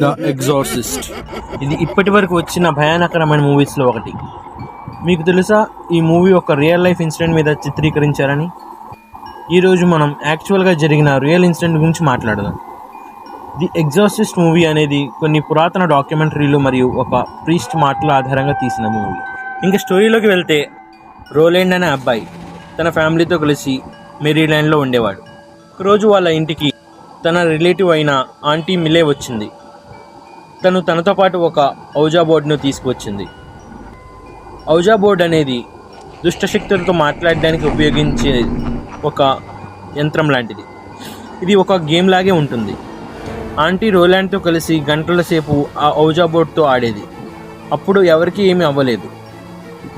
The exorcist. ఇది ఇప్పటి వరకు వచ్చిన భయానకరమైన మూవీస్లో ఒకటి. మీకు తెలుసా ఈ మూవీ ఒక రియల్ లైఫ్ ఇన్సిడెంట్ మీద చిత్రీకరించారని? ఈరోజు మనం యాక్చువల్గా జరిగిన రియల్ ఇన్సిడెంట్ గురించి మాట్లాడదాం. ది ఎగ్జార్సిస్ట్ మూవీ అనేది కొన్ని పురాతన డాక్యుమెంటరీలు మరియు ఒక ప్రీస్ట్ మాటల ఆధారంగా తీసిన మూవీ. ఇంకా స్టోరీలోకి వెళ్తే, రోలాండ్ అనే అబ్బాయి తన ఫ్యామిలీతో కలిసి మేరీల్యాండ్లో ఉండేవాడు. ఒకరోజు వాళ్ళ ఇంటికి తన రిలేటివ్ అయిన ఆంటీ మిలే వచ్చింది. తను తనతో పాటు ఒక ఔజా బోర్డును తీసుకువచ్చింది. ఔజా బోర్డ్ అనేది దుష్టశక్తులతో మాట్లాడడానికి ఉపయోగించే ఒక యంత్రం లాంటిది. ఇది ఒక గేమ్ లాగే ఉంటుంది. ఆంటీ రోలాండ్తో కలిసి గంటల సేపు ఆ ఔజా బోర్డ్తో ఆడేది. అప్పుడు ఎవరికీ ఏమీ అవ్వలేదు.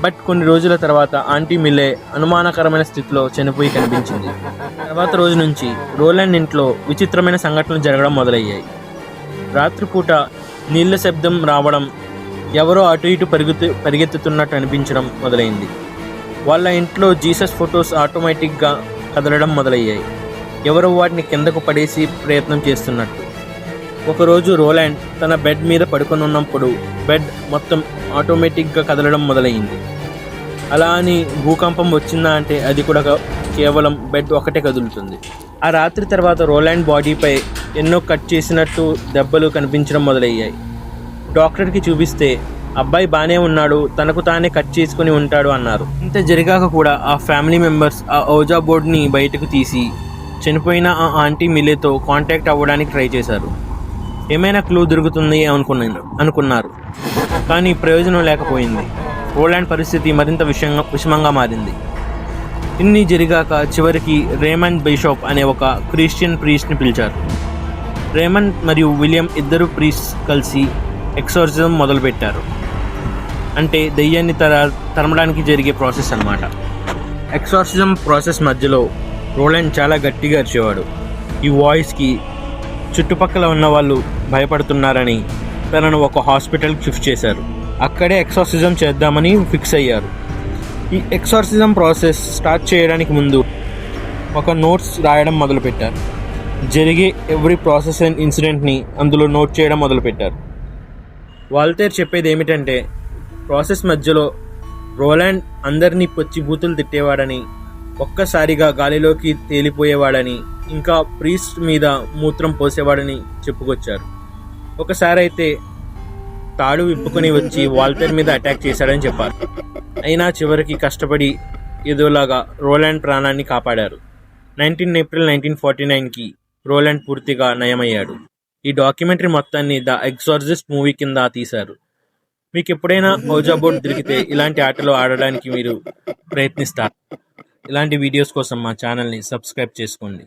బట్ కొన్ని రోజుల తర్వాత ఆంటీ మిల్లే అనుమానకరమైన స్థితిలో చనిపోయి కనిపించింది. తర్వాత రోజు నుంచి రోలాండ్ ఇంట్లో విచిత్రమైన సంఘటనలు జరగడం మొదలయ్యాయి. రాత్రిపూట నీళ్ళ శబ్దం రావడం, ఎవరో అటు ఇటు పరిగెత్తుతున్నట్టు అనిపించడం మొదలైంది. వాళ్ళ ఇంట్లో జీసస్ ఫొటోస్ ఆటోమేటిక్గా కదలడం మొదలయ్యాయి, ఎవరో వాటిని కిందకు పడేసి ప్రయత్నం చేస్తున్నట్టు. ఒకరోజు రోలాండ్ తన బెడ్ మీద పడుకొని ఉన్నప్పుడు బెడ్ మొత్తం ఆటోమేటిక్గా కదలడం మొదలైంది. అలా అని భూకంపం వచ్చిందా అంటే అది కూడా కేవలం బెడ్ ఒకటే కదులుతుంది. ఆ రాత్రి తర్వాత రోలాండ్ బాడీపై ఎన్నో కట్ చేసినట్టు దెబ్బలు కనిపించడం మొదలయ్యాయి. డాక్టర్కి చూపిస్తే అబ్బాయి బాగానే ఉన్నాడు, తనకు తానే కట్ చేసుకుని ఉంటాడు అన్నారు. ఇంత జరిగాక కూడా ఆ ఫ్యామిలీ మెంబర్స్ ఆ ఔజా బోర్డ్ని బయటకు తీసి చనిపోయిన ఆ ఆంటీ మిలేతో కాంటాక్ట్ అవ్వడానికి ట్రై చేశారు. ఏమైనా క్లూ దొరుకుతుంది అనుకున్నారు, కానీ ప్రయోజనం లేకపోయింది. రోలాండ్ పరిస్థితి మరింత విషమంగా మారింది. ఇన్ని జరిగాక చివరికి రేమండ్ బిషప్ అనే ఒక క్రిస్టియన్ ప్రీస్ట్ని పిలిచారు. రేమండ్ మరియు విలియం ఇద్దరు ప్రీస్ట్ కలిసి ఎక్సార్సిజం మొదలుపెట్టారు. అంటే దెయ్యాన్ని తరమడానికి జరిగే ప్రాసెస్ అన్నమాట. ఎక్సార్సిజం ప్రాసెస్ మధ్యలో రోలాండ్ చాలా గట్టిగా అరిచేవాడు. ఈ వాయిస్కి చుట్టుపక్కల ఉన్న వాళ్ళు భయపడుతున్నారని తనను ఒక హాస్పిటల్కి షిఫ్ట్ చేశారు. అక్కడే ఎక్సార్సిజం చేద్దామని ఫిక్స్ అయ్యారు. ఈ ఎక్సార్సిజం ప్రాసెస్ స్టార్ట్ చేయడానికి ముందు ఒక నోట్స్ రాయడం మొదలుపెట్టారు. జరిగే ఎవ్రీ ప్రాసెస్ అండ్ ఇన్సిడెంట్ని అందులో నోట్ చేయడం మొదలుపెట్టారు. వాల్తేర్ చెప్పేది ఏమిటంటే, ప్రాసెస్ మధ్యలో రోలాండ్ అందరినీ పొచ్చి బూతులు తిట్టేవాడని, ఒక్కసారిగా గాలిలోకి తేలిపోయేవాడని, ఇంకా ప్రీస్ట్ మీద మూత్రం పోసేవాడని చెప్పుకొచ్చారు. ఒకసారి అయితే తాడు విప్పుకొని వచ్చి వాల్తేర్ మీద అటాక్ చేశాడని చెప్పారు. అయినా చివరికి కష్టపడి ఏదోలాగా రోలాండ్ ప్రాణాన్ని కాపాడారు. 19 ఏప్రిల్ 1949కి రోలాండ్ పూర్తిగా నయమయ్యాడు. ఈ డాక్యుమెంటరీ మొత్తాన్ని ద ఎగ్జార్సిస్ట్ మూవీ కింద తీశారు. మీకు ఎప్పుడైనా ఔజా బోర్డ్ దొరికితే ఇలాంటి ఆటలు ఆడడానికి మీరు ప్రయత్నిస్తారు. ఇలాంటి వీడియోస్ కోసం మా ఛానల్ని సబ్స్క్రైబ్ చేసుకోండి.